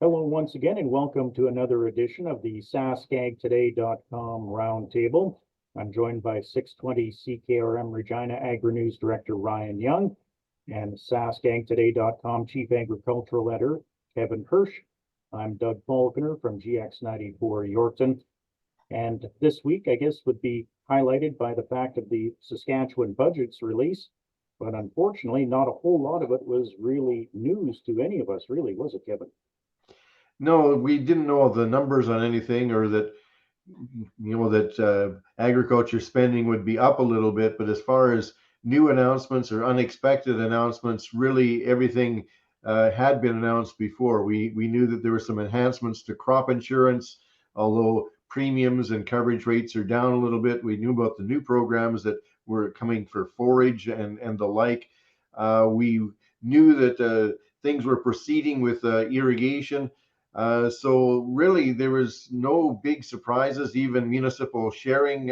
Hello once again, and welcome to another edition of the SaskAgToday.com Roundtable. I'm joined by 620 CKRM Regina Agri-News Director Ryan Young and SaskAgToday.com Chief Agricultural Editor Kevin Hirsch. I'm Doug Falconer from GX94 Yorkton. And this week, I guess, would be highlighted by the fact of the Saskatchewan budget's release. But unfortunately, not a whole lot of it was really news to any of us, really, was it, Kevin? No, we didn't know the numbers on anything, or that agriculture spending would be up a little bit. But as far as new announcements or unexpected announcements, really everything had been announced before. We knew that there were some enhancements to crop insurance, although premiums and coverage rates are down a little bit. We knew about the new programs that were coming for forage and the like. We knew that things were proceeding with irrigation. So really, there was no big surprises. Even municipal sharing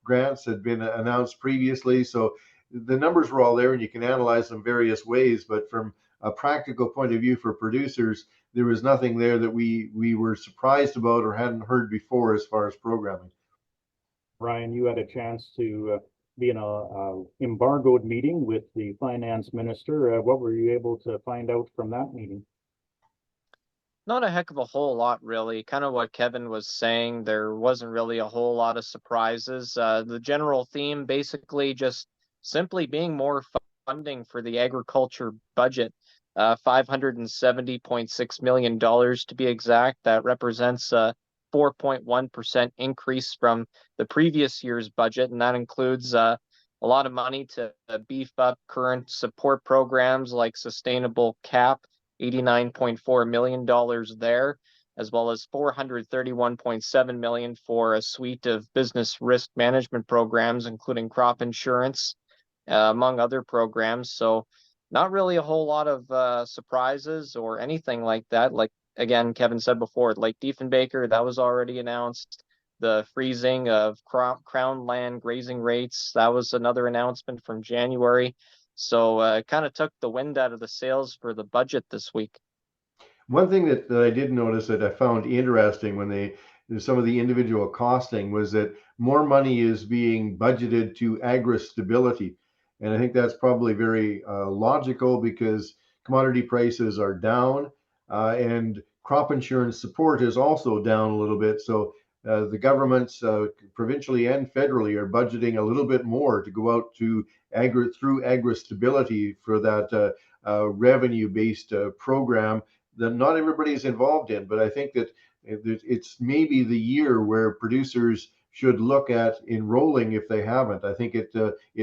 grants had been announced previously. So the numbers were all there, and you can analyze them various ways. But from a practical point of view for producers, there was nothing there that we were surprised about or hadn't heard before as far as programming. Ryan, you had a chance to be in a embargoed meeting with the finance minister. What were you able to find out from that meeting? Not a heck of a whole lot, really. Kind of what Kevin was saying. There wasn't really a whole lot of surprises. The general theme basically just simply being more funding for the agriculture budget. $570.6 million to be exact. That represents a 4.1% increase from the previous year's budget, and that includes a lot of money to beef up current support programs like Sustainable CAP, $89.4 million there, as well as $431.7 million for a suite of business risk management programs, including crop insurance, among other programs. So not really a whole lot of surprises or anything like that. Like, again, Kevin said before, Lake Diefenbaker, that was already announced. The freezing of crown land grazing rates, that was another announcement from January. So it kind of took the wind out of the sails for the budget this week. One thing that I did notice that I found interesting when some of the individual costing was that more money is being budgeted to agri-stability. And I think that's probably very logical because commodity prices are down and crop insurance support is also down a little bit. So the governments provincially and federally are budgeting a little bit more to go out to through agri-stability for that revenue-based program that not everybody is involved in. But I think that it's maybe the year where producers should look at enrolling if they haven't. I think it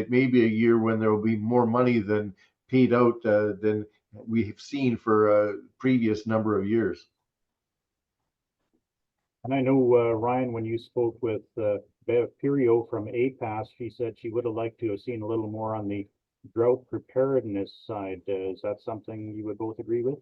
may be a year when there will be more money than paid out than we have seen for a previous number of years. And I know, Ryan, when you spoke with Bev Pirio from APAS, she said she would have liked to have seen a little more on the drought preparedness side. Is that something you would both agree with?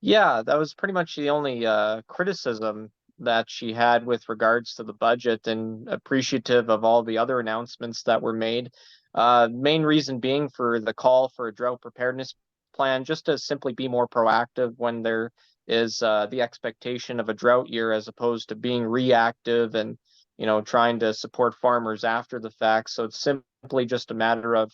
Yeah, that was pretty much the only criticism that she had with regards to the budget, and appreciative of all the other announcements that were made. Main reason being for the call for a drought preparedness plan, just to simply be more proactive when there is the expectation of a drought year, as opposed to being reactive and trying to support farmers after the fact. So it's simply just a matter of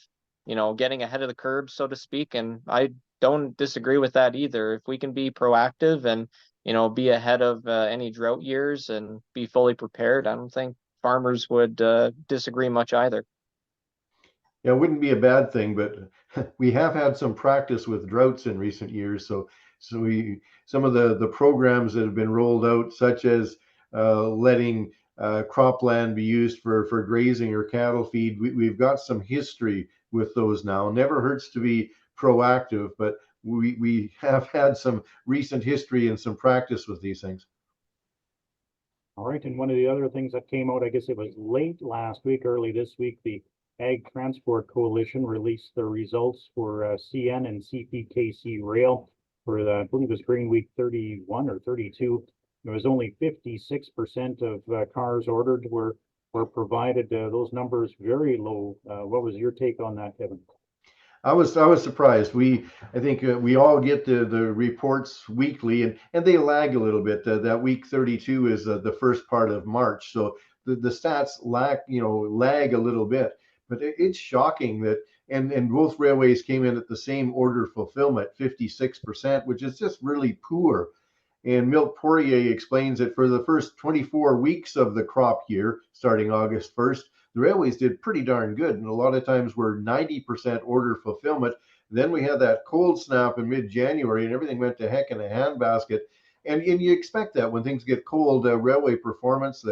getting ahead of the curve, so to speak. And I don't disagree with that either. If we can be proactive and be ahead of any drought years and be fully prepared, I don't think farmers would disagree much either. Yeah, it wouldn't be a bad thing, but we have had some practice with droughts in recent years. So some of the programs that have been rolled out, such as letting cropland be used for grazing or cattle feed, we've got some history with those now. Never hurts to be proactive, but we have had some recent history and some practice with these things. All right, and one of the other things that came out, I guess it was late last week, early this week, the Ag Transport Coalition released the results for CN and CPKC Rail for the, I believe it was Green Week 31 or 32. There was only 56% of cars ordered were provided. Those numbers very low. What was your take on that, Kevin? I was surprised. I think we all get the reports weekly, and they lag a little bit. That week 32 is the first part of March, so the stats lag a little bit. But it's shocking that and both railways came in at the same order fulfillment, 56%, which is just really poor. And Milt Poirier explains that for the first 24 weeks of the crop year, starting August 1st, the railways did pretty darn good. And a lot of times we're 90% order fulfillment. Then we had that cold snap in mid-January and everything went to heck in a handbasket. And you expect that when things get cold, railway performance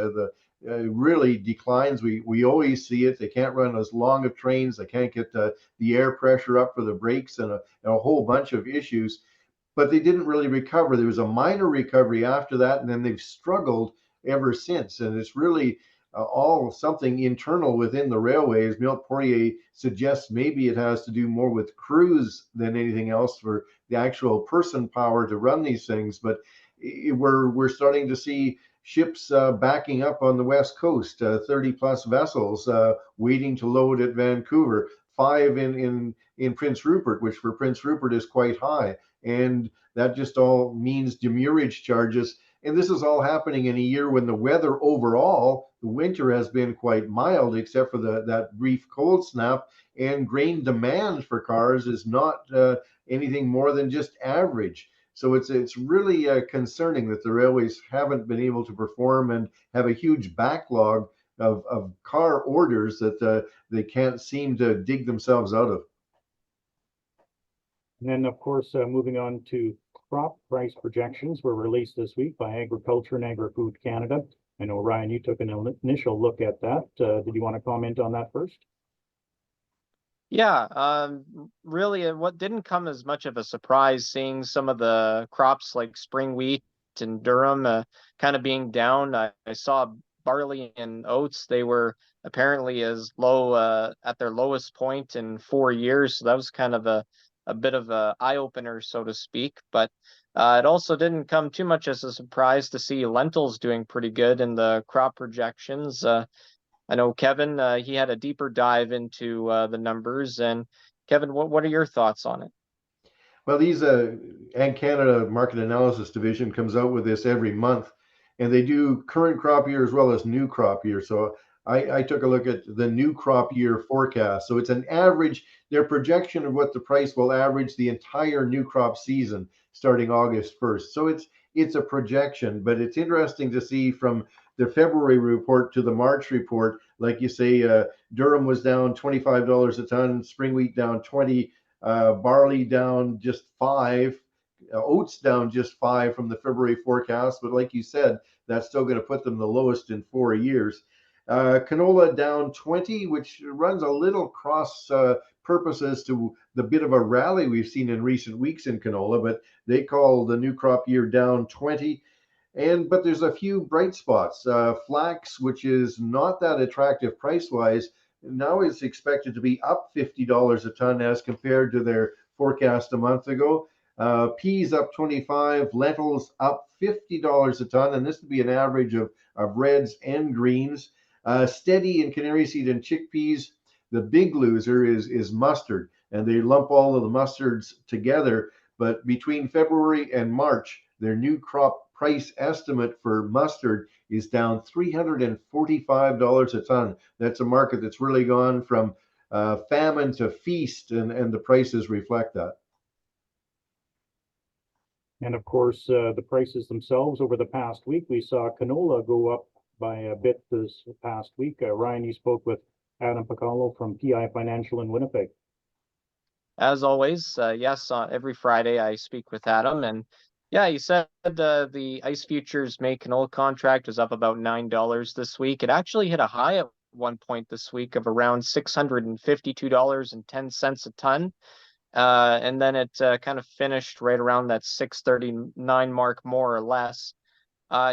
really declines. We always see it. They can't run as long of trains. They can't get the air pressure up for the brakes and a whole bunch of issues, but they didn't really recover. There was a minor recovery after that, and then they've struggled ever since. And it's really all something internal within the railways. Milt Poirier suggests maybe it has to do more with crews than anything else for the actual person power to run these things. But we're starting to see ships backing up on the west coast, 30 plus vessels waiting to load at Vancouver, 5 in Prince Rupert, which for Prince Rupert is quite high. And that just all means demurrage charges. And this is all happening in a year when the weather overall, the winter has been quite mild, except for that brief cold snap. And grain demand for cars is not anything more than just average. So it's really concerning that the railways haven't been able to perform and have a huge backlog of car orders that they can't seem to dig themselves out of. And then, of course, moving on to crop price projections were released this week by Agriculture and Agri-Food Canada. I know, Ryan, you took an initial look at that. Did you want to comment on that first? Yeah, really, what didn't come as much of a surprise, seeing some of the crops like spring wheat and durum kind of being down. I saw barley and oats; they were apparently as low at their lowest point in 4 years. So that was kind of a bit of a eye opener, so to speak. But it also didn't come too much as a surprise to see lentils doing pretty good in the crop projections. I know Kevin, he had a deeper dive into the numbers. And Kevin, what are your thoughts on it? Well, these Ag Canada Market Analysis Division comes out with this every month, and they do current crop year as well as new crop year. So I took a look at the new crop year forecast. So it's an average, their projection of what the price will average the entire new crop season starting August 1st. So it's a projection, but it's interesting to see from the February report to the March report. Like you say, durum was down $25 a ton, spring wheat down 20, barley down just 5, oats down just 5 from the February forecast. But like you said, that's still going to put them the lowest in 4 years. Canola down 20, which runs a little cross purposes to the bit of a rally we've seen in recent weeks in canola, but they call the new crop year down 20. But there's a few bright spots. Flax, which is not that attractive price wise, now is expected to be up $50 a ton as compared to their forecast a month ago. Peas up 25, lentils up $50 a ton, and this would be an average of reds and greens. Steady in canary seed and chickpeas. The big loser is mustard, and they lump all of the mustards together. But between February and March, their new crop price estimate for mustard is down $345 a ton. That's a market that's really gone from famine to feast, and the prices reflect that. And of course, the prices themselves over the past week, we saw canola go up by a bit this past week. Ryan, you spoke with Adam Pacallo from PI Financial in Winnipeg. As always, yes, every Friday I speak with Adam, and yeah, he said the ICE futures May canola contract was up about $9 this week. It actually hit a high at one point this week of around $652.10 a ton. And then it kind of finished right around that 639 mark, more or less.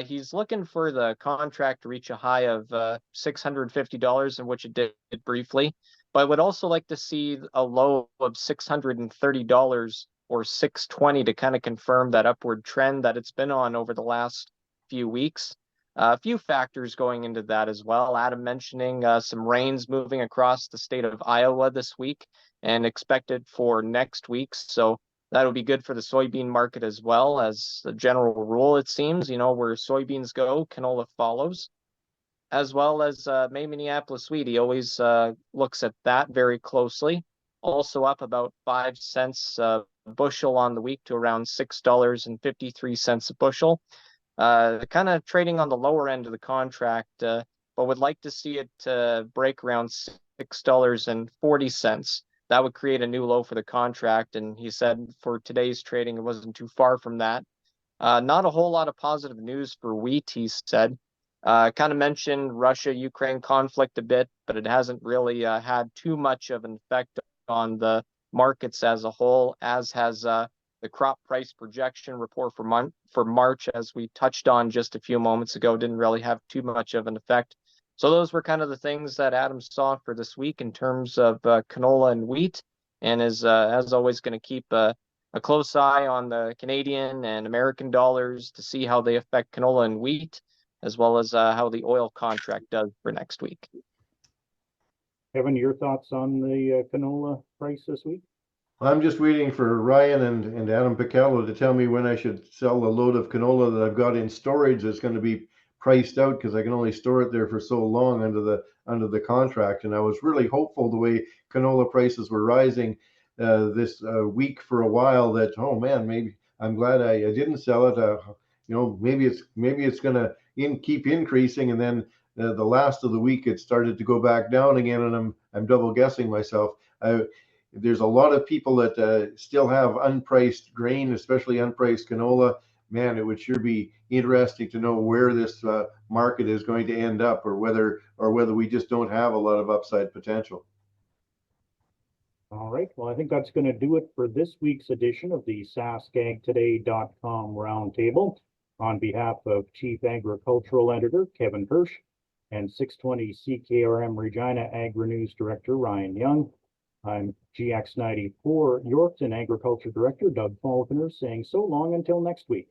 He's looking for the contract to reach a high of $650, in which it did briefly, but would also like to see a low of $630 or 620 to kind of confirm that upward trend that it's been on over the last few weeks. A few factors going into that as well. Adam mentioning some rains moving across the state of Iowa this week and expected for next week. So that'll be good for the soybean market as well. As a general rule, it seems, where soybeans go, canola follows. As well as May Minneapolis wheat. He always looks at that very closely. Also up about 5 cents a bushel on the week to around $6.53 a bushel. Kind of trading on the lower end of the contract, but would like to see it break around $6.40. That would create a new low for the contract. And he said for today's trading, it wasn't too far from that. Not a whole lot of positive news for wheat, he said. Kind of mentioned Russia-Ukraine conflict a bit, but it hasn't really had too much of an effect on the markets as a whole, as has the crop price projection report for March, as we touched on just a few moments ago, didn't really have too much of an effect. So those were kind of the things that Adam saw for this week in terms of canola and wheat, and is as always going to keep a close eye on the Canadian and American dollars to see how they affect canola and wheat, as well as how the oil contract does for next week. Kevin, your thoughts on the canola price this week? I'm just waiting for Ryan and Adam Picallo to tell me when I should sell a load of canola that I've got in storage that's going to be priced out, because I can only store it there for so long under the contract. And I was really hopeful, the way canola prices were rising this week for a while, that, oh man, maybe I'm glad I didn't sell it. Maybe it's going to keep increasing, and then the last of the week it started to go back down again, and I'm double guessing myself. There's a lot of people that still have unpriced grain, especially unpriced canola. Man, it would sure be interesting to know where this market is going to end up, or whether we just don't have a lot of upside potential. All right. Well, I think that's going to do it for this week's edition of the saskagtoday.com Roundtable. On behalf of Chief Agricultural Editor Kevin Hirsch and 620 CKRM Regina Agri-News Director Ryan Young, I'm GX94 Yorkton Agriculture Director Doug Falconer saying so long until next week.